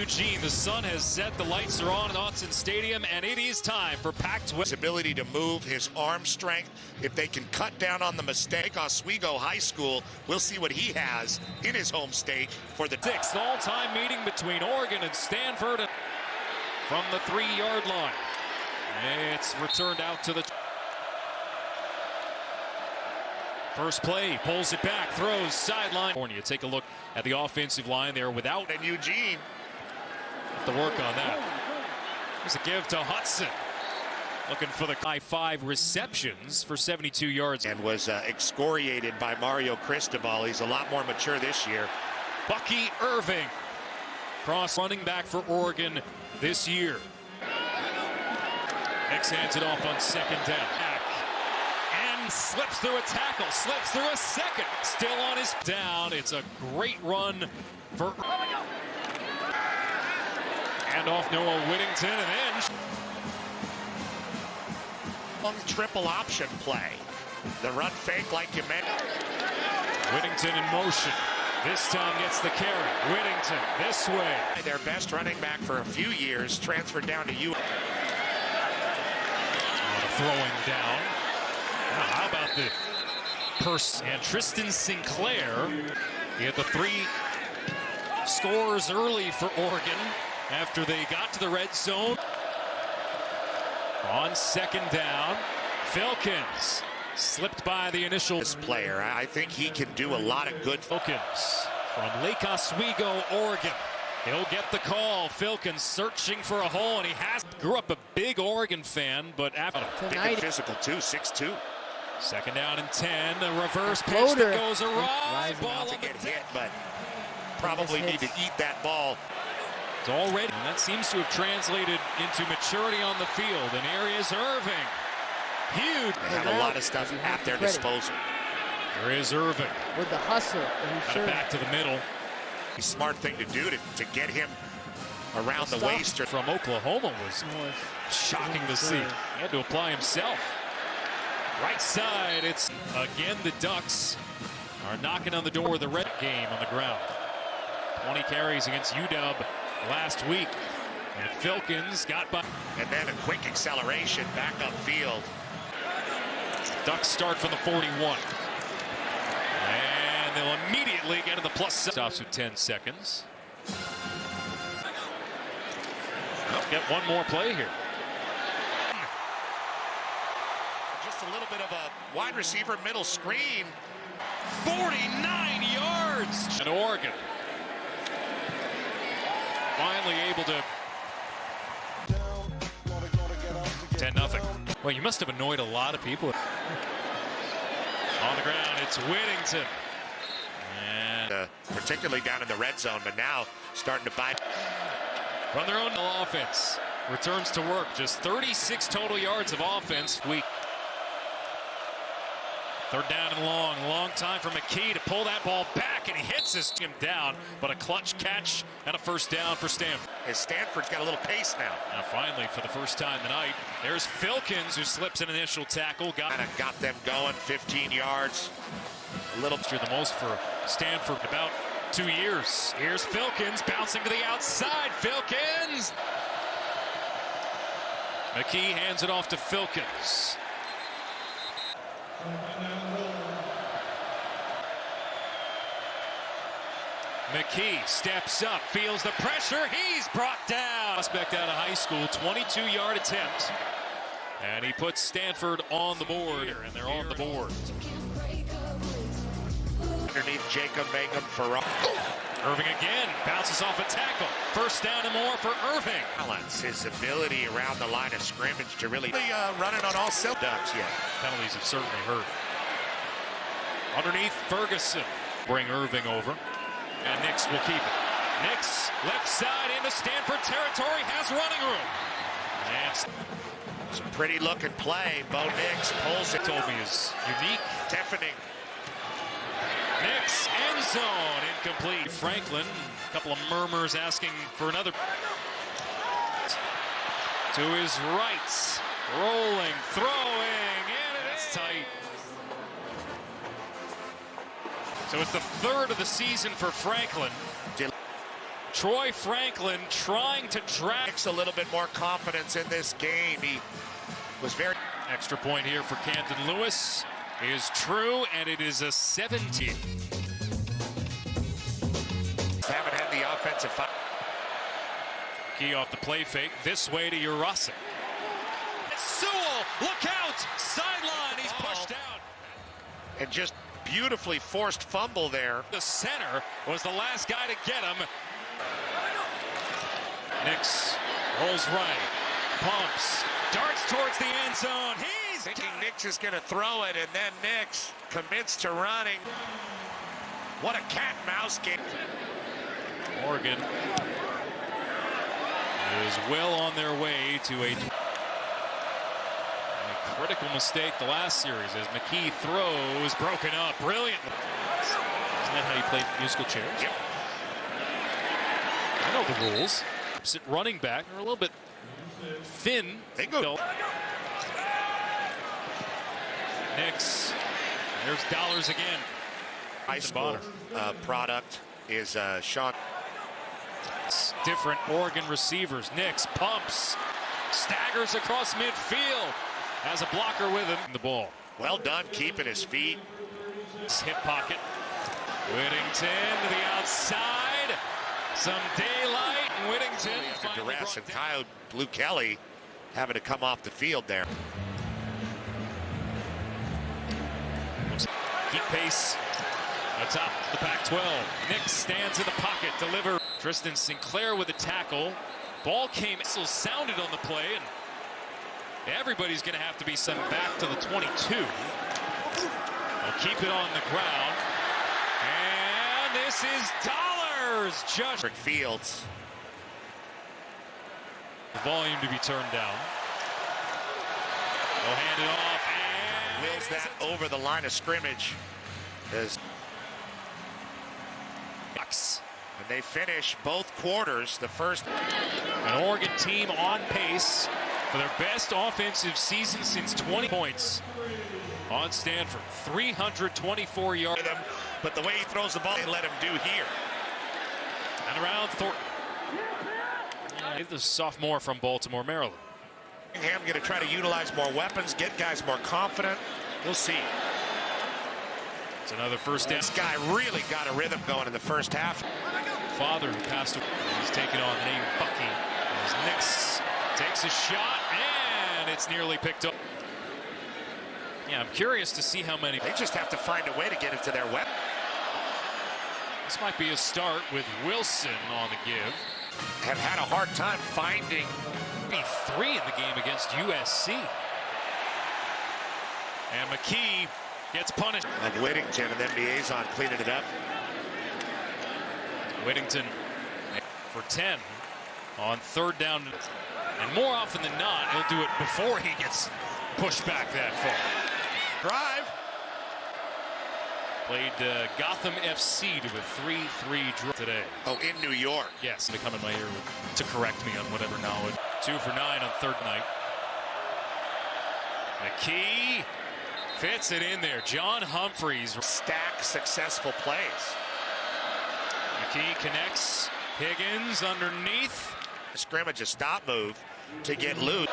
Eugene. The sun has set, the lights are on at Autzen Stadium, and it is time for Pac-12. His ability to move, his arm strength, if they can cut down on the mistake. Oswego High School, we'll see what he has in his home state for the sixth all-time meeting between Oregon and Stanford from the 3-yard line. It's returned out to the first play, pulls it back, throws sideline. Take a look at the offensive line there without. And Eugene have to work on that. There's a give to Hudson. Looking for the high 5 receptions for 72 yards. And was excoriated by Mario Cristobal. He's a lot more mature this year. Bucky Irving, cross running back for Oregon this year. Nix hands it off on second down. And slips through a tackle, slips through a second. Still on his down. It's a great run for. And off Noah Whittington, and then triple option play. The run fake like you meant. Whittington in motion. This time gets the carry. Whittington this way. Their best running back for a few years transferred down to U. Throwing down. Now, how about the person and Tristan Sinclair? He had the 3 scores early for Oregon after they got to the red zone. On second down, Filkins slipped by the initial player. I think he can do a lot of good. Filkins from Lake Oswego, Oregon. He'll get the call. Filkins searching for a hole, and he grew up a big Oregon fan, but after big physical too, 6'2". Second down and 10. A reverse pitch that goes awry. Ball to get hit, but probably need to eat that ball. It's already, and that seems to have translated into maturity on the field. And here is Irving. Huge. They have a lot of stuff at their disposal. There is Irving. With the hustle. Got it back to the middle. Smart thing to do to get him around the waist. From Oklahoma was shocking to see. He had to apply himself. Right side, it's again the Ducks are knocking on the door of the red game on the ground. 20 carries against UW last week. And Filkins got by. And then a quick acceleration back upfield. Ducks start from the 41. And they'll immediately get to the plus. Stops with 10 seconds. Let's get one more play here. Just a little bit of a wide receiver middle screen. 49 yards. And Oregon finally able to 10-0. Well, you must have annoyed a lot of people. On the ground, it's Whittington. And particularly down in the red zone, but now starting to bite. From their own offense. Returns to work. Just 36 total yards of offense week. Third down and long time for McKee to pull that ball back, and he hits him down, but a clutch catch and a first down for Stanford. As Stanford's got a little pace now. Now finally, for the first time tonight, there's Filkins who slips an initial tackle. Got them going, 15 yards. A little the most for Stanford in about 2 years. Here's Filkins bouncing to the outside. Filkins! McKee hands it off to Filkins. McKee steps up, feels the pressure, he's brought down. Prospect out of high school, 22-yard attempt. And he puts Stanford on the board, and they're on the board. Underneath Jacob Mangum for Irving again, bounces off a tackle. First down and more for Irving. Balance, his ability around the line of scrimmage to really running on all cylinders yet. Penalties have certainly hurt. Underneath Ferguson, bring Irving over. And Nix will keep it. Nix, left side into Stanford territory, has running room. And it's a pretty looking play. Bo Nix pulls it. Told me is unique. Deafening. Nix, end zone, incomplete. Franklin, a couple of murmurs asking for another. To his right, rolling, throwing, and it's tight. So it's the third of the season for Franklin. Troy Franklin trying to drag A little bit more confidence in this game. He was very... Extra point here for Camden Lewis is true, and it is a 17. Haven't had the offensive... Key off the play fake. This way to Urasic. Sewell, look out! Sideline, he's pushed out. And just beautifully forced fumble there. The center was the last guy to get him. Nix rolls right, pumps, darts towards the end zone. He's thinking Nix is going to throw it, and then Nix commits to running. What a cat and mouse game. Oregon is well on their way to a critical mistake the last series as McKee throws broken up. Brilliant. Isn't that how you play musical chairs? Yep. I know the rules. Running back, they're a little bit thin. They go. Nix. There's dollars again. High school product is Sean. Different Oregon receivers. Nix pumps, staggers across midfield. Has a blocker with him. The ball. Well done keeping his feet. Hip pocket. Whittington to the outside. Some daylight. Whittington. Duress and Kyle Blue Kelly having to come off the field there. Keep pace atop the Pac-12. Nix stands in the pocket. Deliver. Tristan Sinclair with a tackle. Ball came. Whistle sounded on the play, and everybody's going to have to be sent back to the 22. They'll keep it on the ground. And this is dollars. Just Fields. The volume to be turned down. They'll hand it off. And Wills that over the line of scrimmage. And they finish both quarters. The first. An Oregon team on pace for their best offensive season since 20 points on Stanford. 324 yards. But the way he throws the ball, they let him do here. And around Thornton. The sophomore from Baltimore, Maryland. I'm going to try to utilize more weapons, get guys more confident. We'll see. It's another first down. This guy really got a rhythm going in the first half. Father who passed away. He's taking on the name Bucky. As Nix takes a shot, and it's nearly picked up. Yeah, I'm curious to see how many. They just have to find a way to get into their weapon. This might be a start with Wilson on the give. Have had a hard time finding. 3 in the game against USC. And McKee gets punished. And Whittington and then Biazon cleaning it up. Whittington for 10 on third down. And more often than not, he'll do it before he gets pushed back that far. Drive. Played Gotham FC to a 3-3 draw today. Oh, in New York. Yes, to come in my ear to correct me on whatever knowledge. 2 for 9 on third night. McKee fits it in there. John Humphreys. Stack successful plays. McKee connects. Higgins underneath. Scrimmage, a stop move to get loose.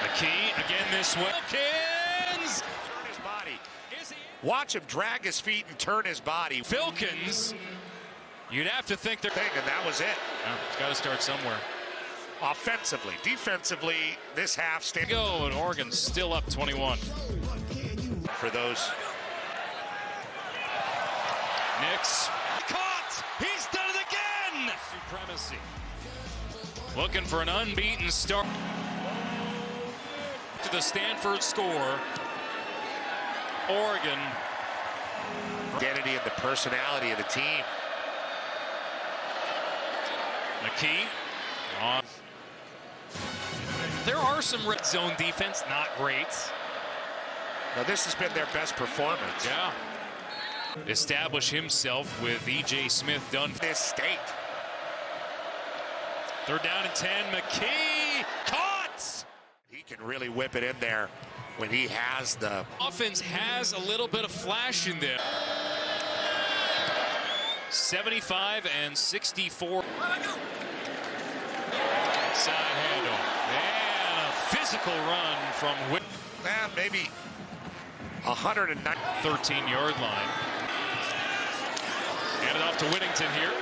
McKee again this way. Filkins! Turn his body. Watch him drag his feet and turn his body. Filkins, you'd have to think they're. And that was it. Yeah, it's got to start somewhere. Offensively, defensively, this half stand. Go, and Oregon's still up 21. For those. Nix caught. He's done it again. Supremacy. Looking for an unbeaten start. To the Stanford score. Oregon. Identity and the personality of the team. McKee on. There are some red zone defense, not great. Now this has been their best performance. Yeah. Establish himself with E.J. Smith done. This state. Third down and 10. McKee caught. He can really whip it in there when he has the. Offense has a little bit of flash in there. 75 and 64. Side handoff. And a physical run from Whit. Well, maybe 109. 13-yard line. Hand it off to Whittington here.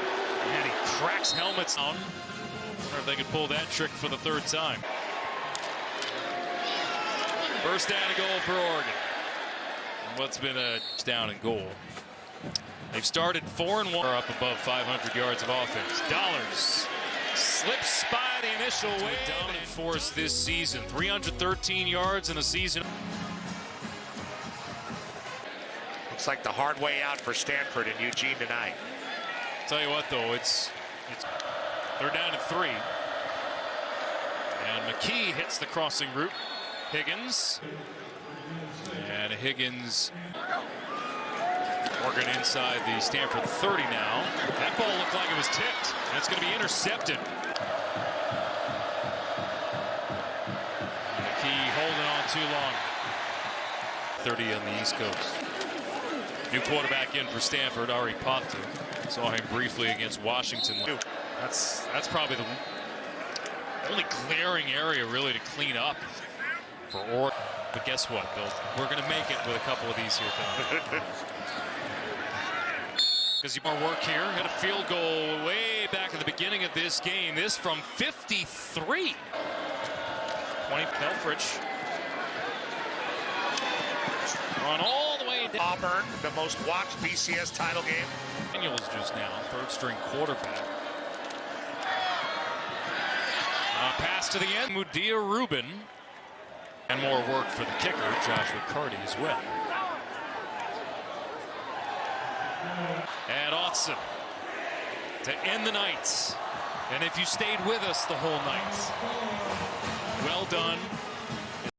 And he cracks helmets down. Wonder if they could pull that trick for the third time. First down and goal for Oregon. And what's been a down and goal. They've started 4-1. Up above 500 yards of offense. Dollars slips by the initial wave. Dominant force this season. 313 yards in the season. Looks like the hard way out for Stanford and Eugene tonight. Tell you what, though, they're down to 3. And McKee hits the crossing route. Higgins. And Higgins. Oregon inside the Stanford 30 now. That ball looked like it was tipped. And it's going to be intercepted. McKee holding on too long. 30 on the East Coast. New quarterback in for Stanford, Ari Patu. Saw him briefly against Washington. That's probably the only glaring area really to clean up for Oregon. But guess what, Bill? We're going to make it with a couple of these here tonight. Because you more work here. Had a field goal way back at the beginning of this game. This from 53. 20 Helfrich. Run all the way down. Auburn, the most watched BCS title game. Daniels just now, third-string quarterback. Pass to the end. Mudia Rubin. And more work for the kicker, Joshua Carty, as well. And Autzen to end the night. And if you stayed with us the whole night, well done.